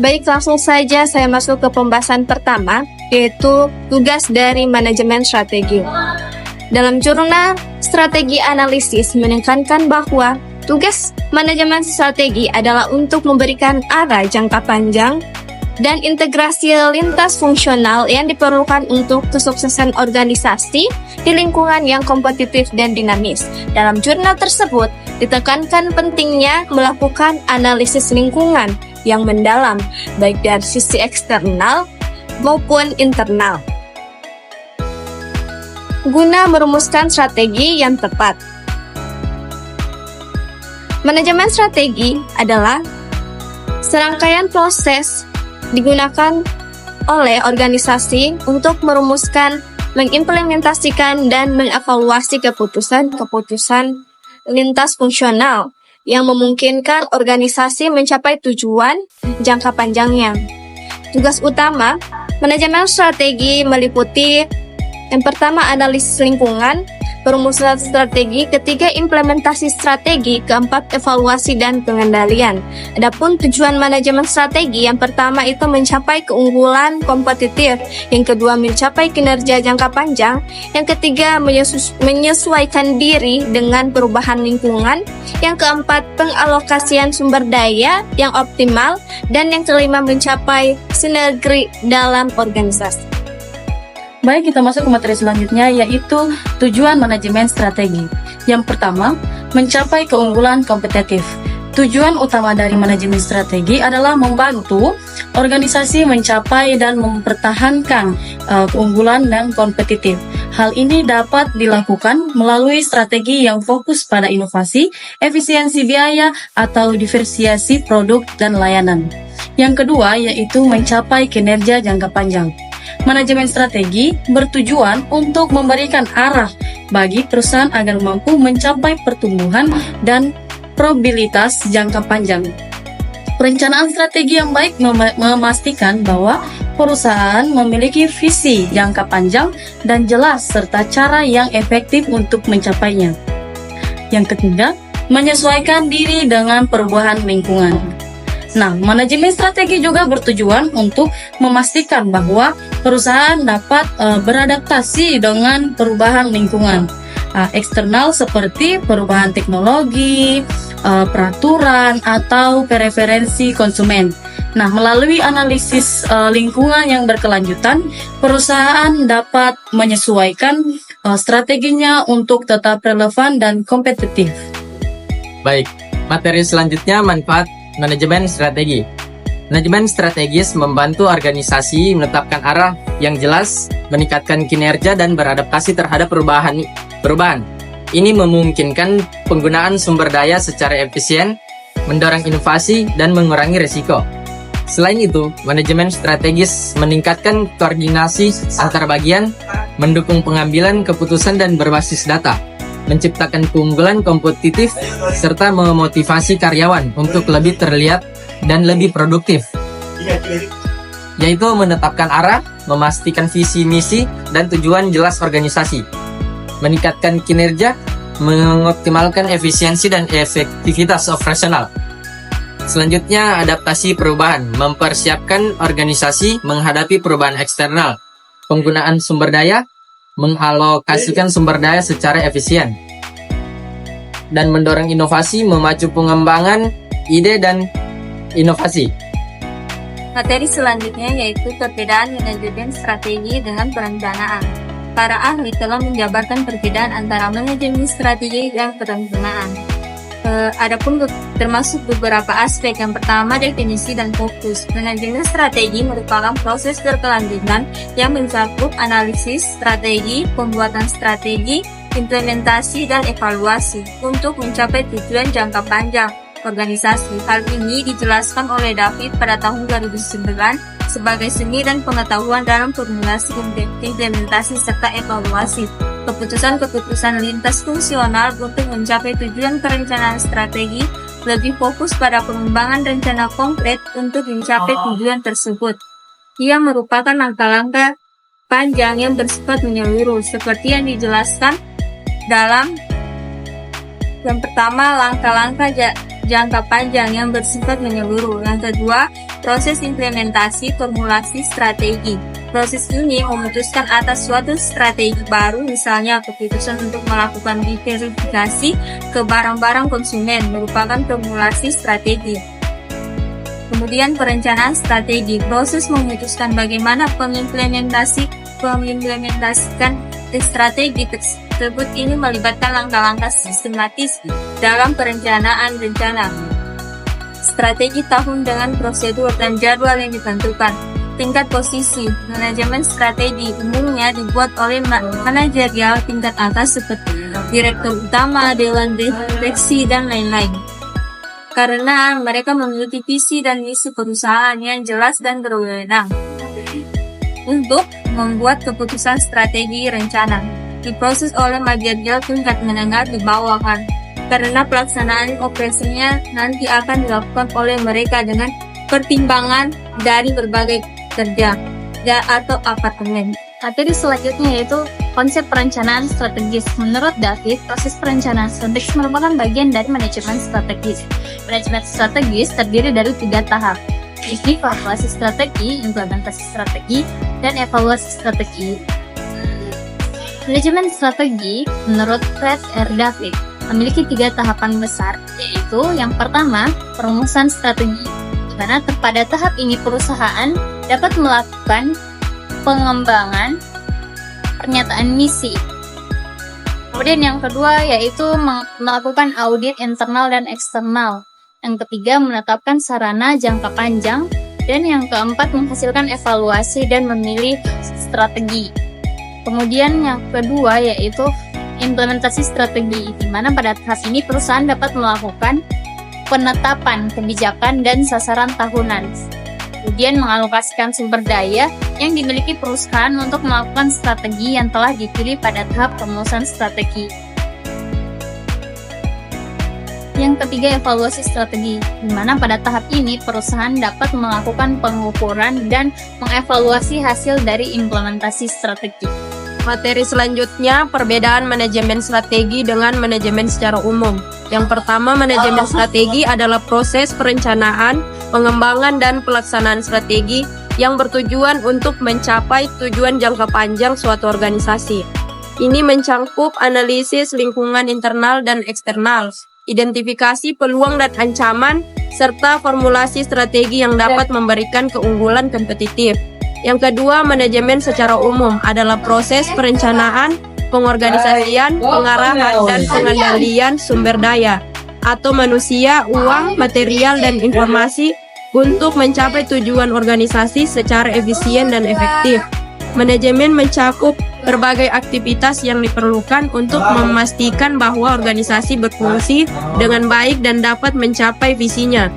Baik, langsung saja saya masuk ke pembahasan pertama, yaitu tugas dari manajemen strategi. Dalam jurnal strategi analisis menekankan bahwa tugas manajemen strategi adalah untuk memberikan arah jangka panjang dan integrasi lintas fungsional yang diperlukan untuk kesuksesan organisasi di lingkungan yang kompetitif dan dinamis. Dalam jurnal tersebut, ditekankan pentingnya melakukan analisis lingkungan yang mendalam, baik dari sisi eksternal maupun internal, guna merumuskan strategi yang tepat. Manajemen strategi adalah serangkaian proses digunakan oleh organisasi untuk merumuskan, mengimplementasikan, dan mengevaluasi keputusan-keputusan lintas fungsional yang memungkinkan organisasi mencapai tujuan jangka panjangnya. Tugas utama manajemen strategi meliputi yang pertama, analisis lingkungan, perumusan strategi, ketiga, implementasi strategi, keempat, evaluasi dan pengendalian. Adapun tujuan manajemen strategi, yang pertama itu mencapai keunggulan kompetitif, yang kedua mencapai kinerja jangka panjang, yang ketiga menyesuaikan diri dengan perubahan lingkungan, yang keempat pengalokasian sumber daya yang optimal, dan yang kelima mencapai sinergi dalam organisasi. Baik, kita masuk ke materi selanjutnya, yaitu tujuan manajemen strategi. Yang pertama, mencapai keunggulan kompetitif. Tujuan utama dari manajemen strategi adalah membantu organisasi mencapai dan mempertahankan keunggulan dan kompetitif. Hal ini dapat dilakukan melalui strategi yang fokus pada inovasi, efisiensi biaya, atau diversifikasi produk dan layanan. Yang kedua, yaitu mencapai kinerja jangka panjang. Manajemen strategi bertujuan untuk memberikan arah bagi perusahaan agar mampu mencapai pertumbuhan dan probabilitas jangka panjang. Perencanaan strategi yang baik memastikan bahwa perusahaan memiliki visi jangka panjang dan jelas serta cara yang efektif untuk mencapainya. Yang ketiga, menyesuaikan diri dengan perubahan lingkungan. Nah, manajemen strategi juga bertujuan untuk memastikan bahwa perusahaan dapat beradaptasi dengan perubahan lingkungan eksternal seperti perubahan teknologi, peraturan, atau preferensi konsumen. Nah, melalui analisis lingkungan yang berkelanjutan, perusahaan dapat menyesuaikan strateginya untuk tetap relevan dan kompetitif. Baik, materi selanjutnya manfaat manajemen strategi. Manajemen strategis membantu organisasi menetapkan arah yang jelas, meningkatkan kinerja dan beradaptasi terhadap perubahan. Ini memungkinkan penggunaan sumber daya secara efisien, mendorong inovasi dan mengurangi risiko. Selain itu, manajemen strategis meningkatkan koordinasi antar bagian, mendukung pengambilan keputusan dan berbasis data, menciptakan keunggulan kompetitif, serta memotivasi karyawan untuk lebih terlihat dan lebih produktif, yaitu menetapkan arah, memastikan visi misi dan tujuan jelas organisasi, meningkatkan kinerja, mengoptimalkan efisiensi dan efektivitas operasional. Selanjutnya, adaptasi perubahan, mempersiapkan organisasi menghadapi perubahan eksternal, penggunaan sumber daya, mengalokasikan sumber daya secara efisien, dan mendorong inovasi, memacu pengembangan ide dan inovasi. Materi selanjutnya yaitu perbedaan manajemen strategi dengan perencanaan. Para ahli telah menjabarkan perbedaan antara manajemen strategi dan perencanaan. Adapun termasuk beberapa aspek. Yang pertama, definisi dan fokus. Manajemen strategi merupakan proses berkelanjutan yang mencakup analisis strategi, pembuatan strategi, implementasi, dan evaluasi untuk mencapai tujuan jangka panjang organisasi. Hal ini dijelaskan oleh David pada tahun 2009 sebagai seni dan pengetahuan dalam formulasi, implementasi, serta evaluasi keputusan-keputusan lintas fungsional untuk mencapai tujuan. Perencanaan strategi lebih fokus pada pengembangan rencana konkret untuk mencapai tujuan tersebut. Ia merupakan langkah-langkah panjang yang bersifat menyeluruh, seperti yang dijelaskan dalam yang pertama, langkah-langkah jangka panjang yang bersifat menyeluruh. Yang kedua, proses implementasi formulasi strategi. Proses ini memutuskan atas suatu strategi baru, misalnya keputusan untuk melakukan diverifikasi ke barang-barang konsumen merupakan formulasi strategi. Kemudian perencanaan strategi, proses memutuskan bagaimana mengimplementasikan strategi tersebut ini melibatkan langkah-langkah sistematis dalam perencanaan rencana. Strategi tahun dengan prosedur dan jadwal yang ditentukan. Tingkat posisi, manajemen strategi umumnya dibuat oleh manajerial tingkat atas seperti direktur utama, dewan direksi, dan lain-lain. Karena mereka memiliki visi dan misi perusahaan yang jelas dan berwenang untuk membuat keputusan strategi rencana. Diproses oleh manajerial tingkat menengah di bawahan, karena pelaksanaan operasinya nanti akan dilakukan oleh mereka dengan pertimbangan dari berbagai kerja atau apartemen. Materi selanjutnya yaitu konsep perencanaan strategis. Menurut David, proses perencanaan strategis merupakan bagian dari manajemen strategis. Manajemen strategis terdiri dari 3 tahap, yaitu kalkulasi strategi, implementasi strategi, dan evaluasi strategi. Manajemen strategi, menurut Fred R. David, memiliki 3 tahapan besar, yaitu yang pertama, perumusan strategi, di mana pada tahap ini perusahaan dapat melakukan pengembangan pernyataan misi. Kemudian yang kedua yaitu melakukan audit internal dan eksternal. Yang ketiga menetapkan sarana jangka panjang. Dan yang keempat menghasilkan evaluasi dan memilih strategi. Kemudian yang kedua yaitu implementasi strategi, di mana pada tahap ini perusahaan dapat melakukan penetapan kebijakan dan sasaran tahunan. Kemudian mengalokasikan sumber daya yang dimiliki perusahaan untuk melakukan strategi yang telah dipilih pada tahap perumusan strategi. Yang ketiga, evaluasi strategi, di mana pada tahap ini perusahaan dapat melakukan pengukuran dan mengevaluasi hasil dari implementasi strategi. Materi selanjutnya, perbedaan manajemen strategi dengan manajemen secara umum. Yang pertama, manajemen strategi adalah proses perencanaan, pengembangan, dan pelaksanaan strategi yang bertujuan untuk mencapai tujuan jangka panjang suatu organisasi. Ini mencakup analisis lingkungan internal dan eksternal, identifikasi peluang dan ancaman, serta formulasi strategi yang dapat memberikan keunggulan kompetitif. Yang kedua, manajemen secara umum adalah proses perencanaan, pengorganisasian, pengarahan, dan pengendalian sumber daya atau manusia, uang, material, dan informasi untuk mencapai tujuan organisasi secara efisien dan efektif. Manajemen mencakup berbagai aktivitas yang diperlukan untuk memastikan bahwa organisasi berfungsi dengan baik dan dapat mencapai visinya.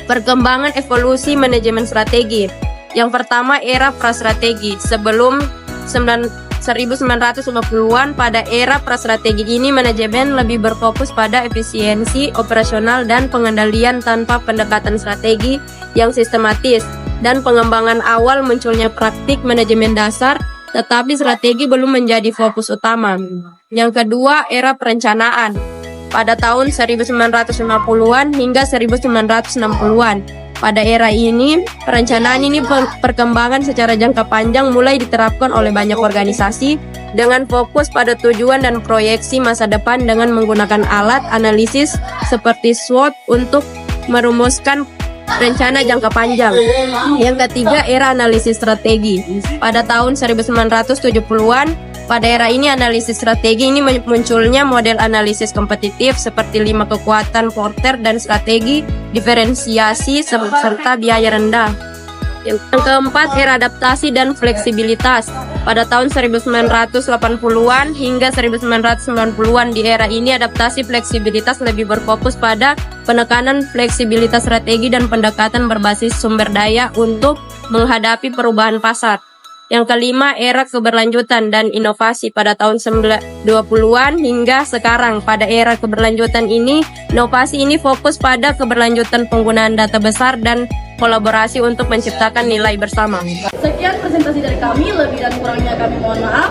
Perkembangan evolusi manajemen strategi. Yang pertama, era prastrategi. Sebelum 1950-an, pada era prastrategi ini manajemen lebih berfokus pada efisiensi operasional dan pengendalian tanpa pendekatan strategi yang sistematis, dan pengembangan awal munculnya praktik manajemen dasar, tetapi strategi belum menjadi fokus utama. Yang kedua, era perencanaan. Pada tahun 1950-an hingga 1960-an. Pada era ini, perencanaan ini perkembangan secara jangka panjang mulai diterapkan oleh banyak organisasi dengan fokus pada tujuan dan proyeksi masa depan dengan menggunakan alat analisis seperti SWOT untuk merumuskan rencana jangka panjang. Yang ketiga, era analisis strategi. Pada tahun 1970-an, pada era ini analisis strategi ini munculnya model analisis kompetitif seperti 5 kekuatan Porter dan strategi diferensiasi serta biaya rendah. Yang keempat, era adaptasi dan fleksibilitas. Pada tahun 1980-an hingga 1990-an, di era ini adaptasi fleksibilitas lebih berfokus pada penekanan fleksibilitas strategi dan pendekatan berbasis sumber daya untuk menghadapi perubahan pasar. Yang kelima, era keberlanjutan dan inovasi. Pada tahun 20-an hingga sekarang, pada era keberlanjutan ini, inovasi ini fokus pada keberlanjutan penggunaan data besar dan kolaborasi untuk menciptakan nilai bersama. Sekian presentasi dari kami, lebih dan kurangnya kami mohon maaf.